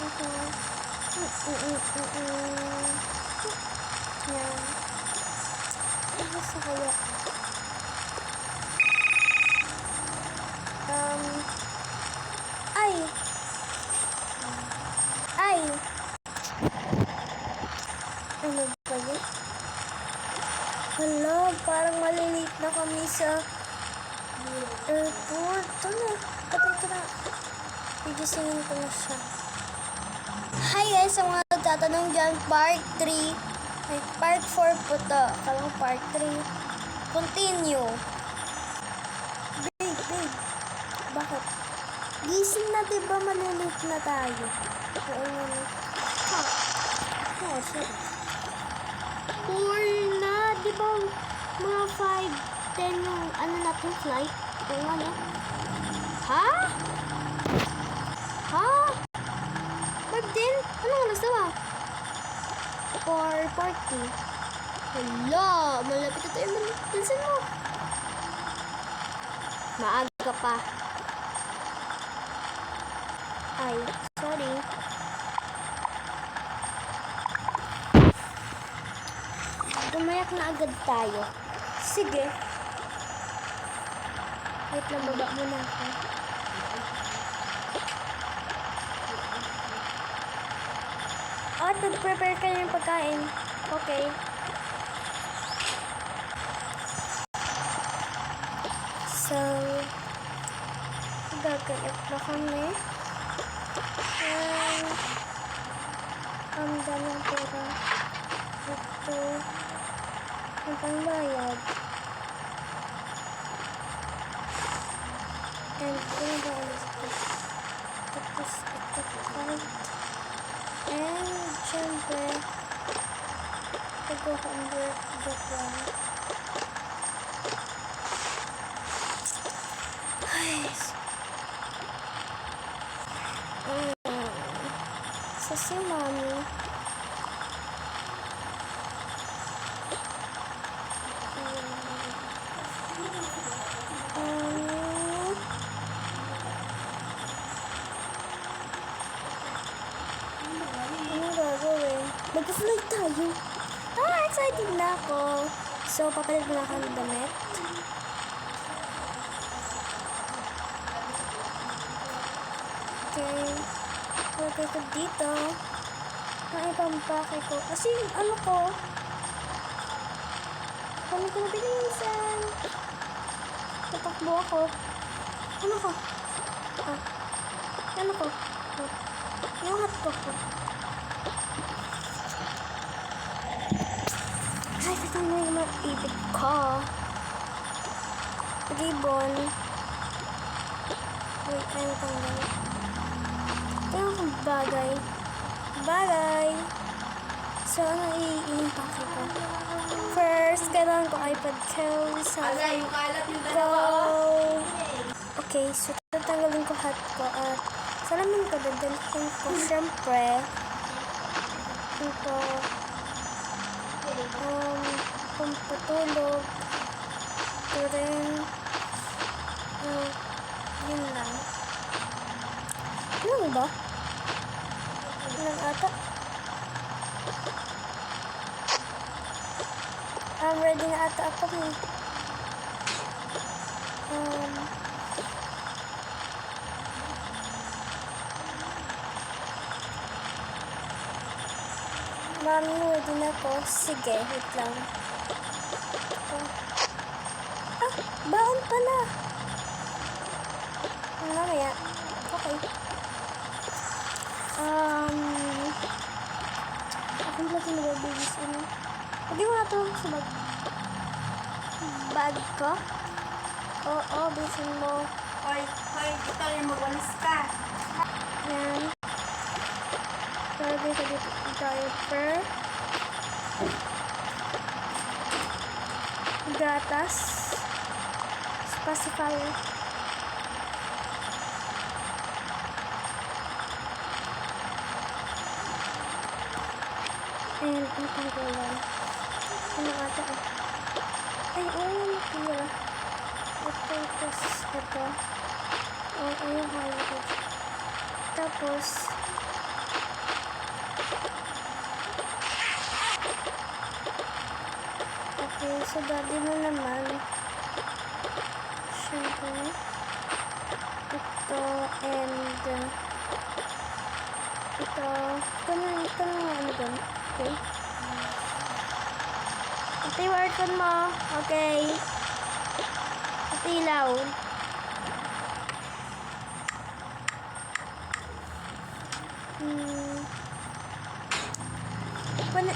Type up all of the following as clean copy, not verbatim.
Yan. Ano sa kaya? Ay! Ay! Ano ba yun? Hala, parang malilate na kami sa airport. Ano? Patay ko na. Pigisingin ko na siya. Hi guys, sa mga nagtatanong dyan, part 3. Ay, part 4 po to. Kalang part 3. Continue. Babe. Bakit? Gising na, diba? Malilate na tayo. Oh, shit. 4 na, diba? Mga 5, 10 yung ano natin flight. Yung ano? Ha? Ha? 5 din? Anong oras na ba? 4:40. Hala, malapit na tayo. Bilisan mo. Maaga pa. Ay, sorry. Umayak na agad tayo. Sige. Wait lang, baba muna ako. At nag-prepare ka ng pagkain. Okay. So, gagayat na kami. Ang daming pera. Ito, ang pangbayad. And pangbayad. Tapos ito card. And syempre, pag-100 Japan. Sa si Mami. Ano gagawin? Mag-flight tayo. Excited na ako. So, papalit mo na kami damit. Okay. Lagay ko dito. Ang ipampake ko. Kasi, ano ko? Kami ko na bilisan. Tatakbo ako. Ano ko? Ano ko? Yung hotdog ko. Ay, ito na yung mga ibig ko. Ribbon. Wait, ano tanggal? Ito yung bagay. So, ano i-impake ko? First, kailangan ko iPad case. Okay, so tatanggalin ko hot ko at salamin ko, dadalhin ko syempre ito pampatulog ito rin yun lang ba? Ilang ata? Ready na ata ako Mami, ready na ako. Sige, wait lang. Baon pala. Mamaya. Okay. Akong pala tinababigis. Pwede mo na ito sa bag ko? Oo, bilisan mo. Hoy, ito yung magwalis ka. Yan. Lagay ko dito yung diaper. Gatas. Pacifier. And ang tanggalan. Ano ata ay, natira. Ito, tapos ito. Ayun, highlight. Tapos, Okay, so daddy mo naman. Siyempre. Ito, and ito. Ito na ano dun. Okay. Ito yung aircon mo. Okay. Ito ilaw.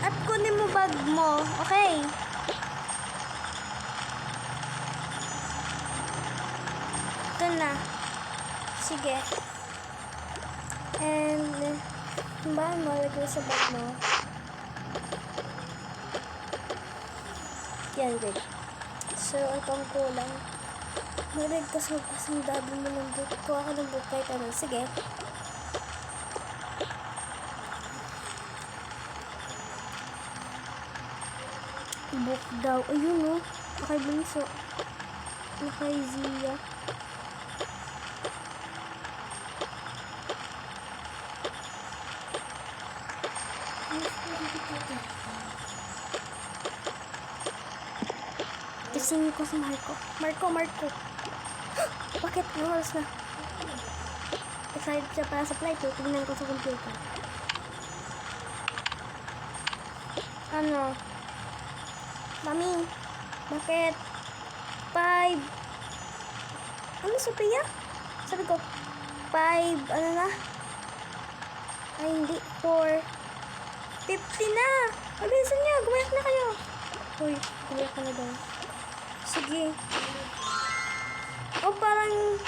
At kunin mo bag mo. Okay. Ito na. Sige. And, ba mo lagay sa bag mo? Yan, good. So, itong kulang. Marig ka sa magpasang dabi mo ng book. Kuha ka ng book kahit ano. Sige. Book daw. Ayun, oh. Nakay Bunso. Nakay Zia. Kisingin ko si Marco. Marco. Bakit? Anong oras na? Excited siya para sa flight. Tingnan ko sa computer. Ano? Mami, bakit? 5. Ano, Sophia? Sabi ko, 5, ano na? Ay, hindi. 4. 50 na! Mabilisan niya, gumayak na kayo. Uy, gumayak ka na daw. Sige. O, parang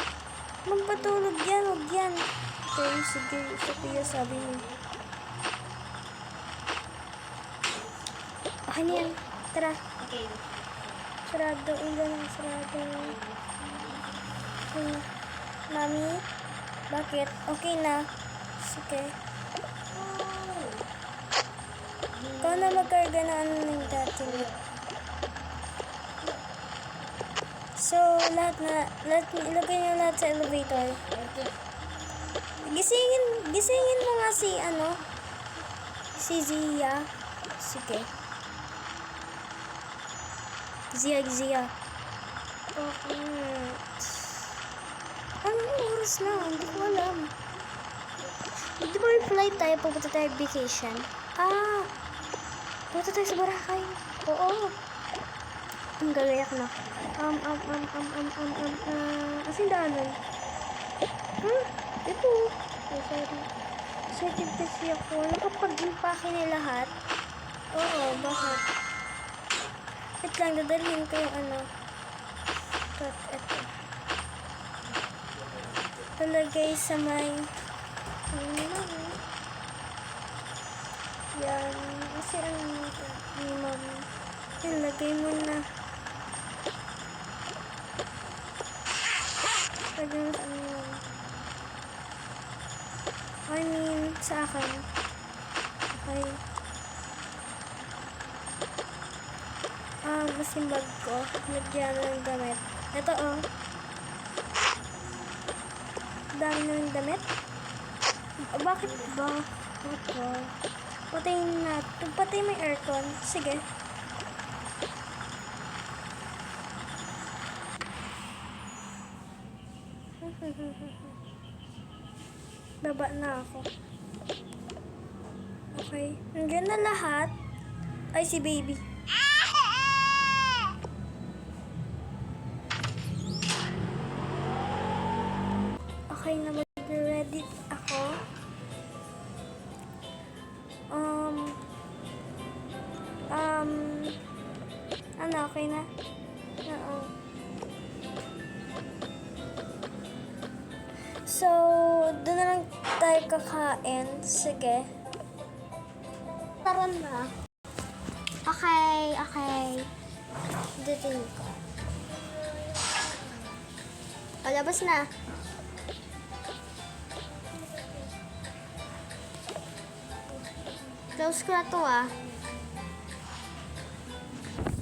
magpatulog yan, huwag yan. Okay, sige, Sophia, sabi mo. Okay na yan. Tara. Okay. Sarado. Ilan ang sarado. Okay. Mami? Bakit? Okay na. Sige. Ikaw na magkarga na ano ng dati mo. So, ilagay niyo lahat sa elevator. Gisingin mo nga si Zia. Sige. Zia. Anong oras na? Hindi ko alam. Di ba may flight tayo? Pupunta tayo vacation? Pupunta tayo sa Boracay. Oo. Ang gagayak na. Asin daanan? Ito. Oh, sorry. Excited kasi ako. Nakapag-impake na lahat. Oo, bakit? Wait lang, dadalhin ko yung ano. Ito. Talagay sa may... Yan. Kasi ano nito? Ni mami. Yan, lagay mo na. Lagay mo sa ano mami. I mean, sa akin. Okay. Yung bag ko. Lagyan na ng damit. Ito, oh. Dami na ng damit. Bakit ba? Ito. Patayin natin. Patayin may aircon. Sige. Baba na ako. Okay. Nandiyan na lahat. Ay, si baby. Okay na, mag-ready ako. Ano, okay na? Oo. So, doon na lang tayo kakain. Sige. Tara na. Okay. Dutin ko. O, labas na. Close ko na to, ah.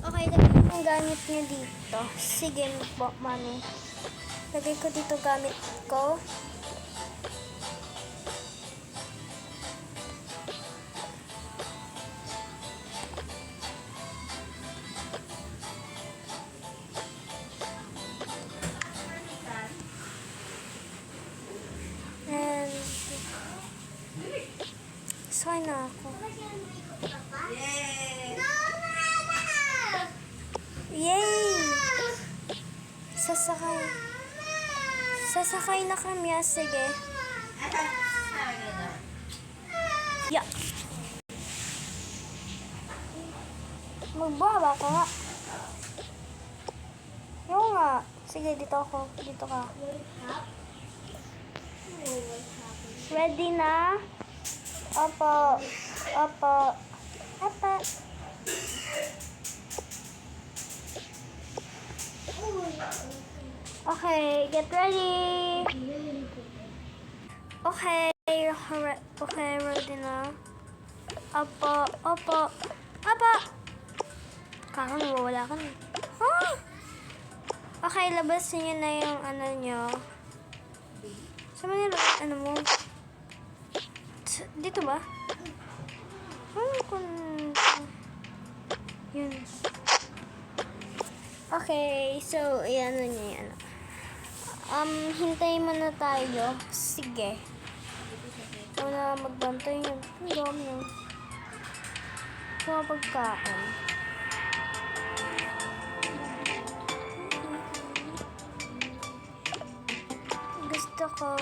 Okay, lagay ko yung gamit niya dito. Sige po, mami. Lagay ko dito gamit ko. Sasakay na ako. Yay! Yay! Sasakay. Sasakay na kami. Sige. Yeah. Magbaba ka nga. Oo nga. Sige, dito ako. Dito ka. Ready na? Opo. Opo. Opo. Okay, get ready. Okay, okay, ready na. Opo, opo, opo. Kaka wala ka na. Huh? Okay, labas niyo na yung ano nyo. Saan mo nilagay? Ano mo? Dito ba? Yun. Okay, so, yan na niya yan. Hintayin mo na tayo. Sige. Ikaw na magbantay yun. Ang dami yun. Mga pagkain. Gusto ko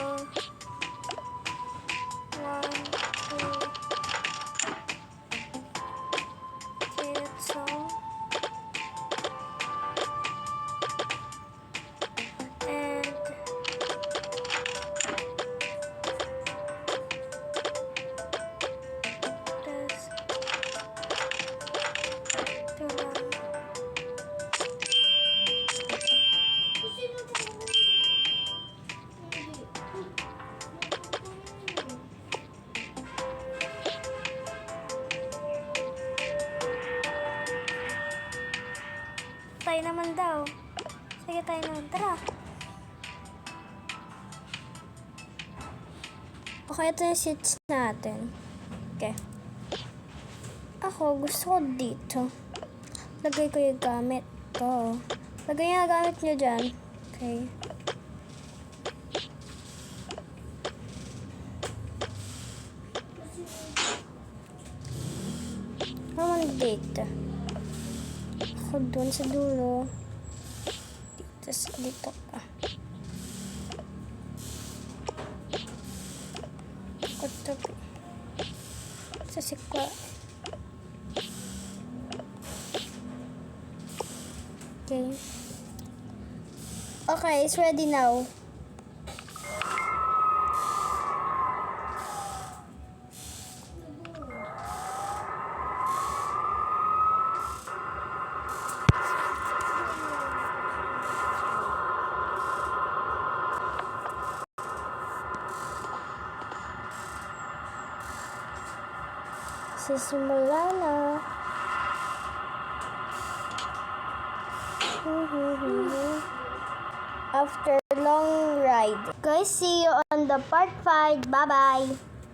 1, 2 ketso and this tulang. Tayo naman daw. Sige, tayo naman. Tara. Okay, ito yung seats natin. Okay. Ako, gusto ko dito. Lagay ko yung gamit ko. Lagay yung gamit nyo dyan. Okay. Naman dito. Ako doon sa dulo. Dito ka. Ako tabi. Sa sikwa. Okay. Okay, it's ready now. Sisimula na. After long ride. Guys, see you on the part 5. Bye-bye.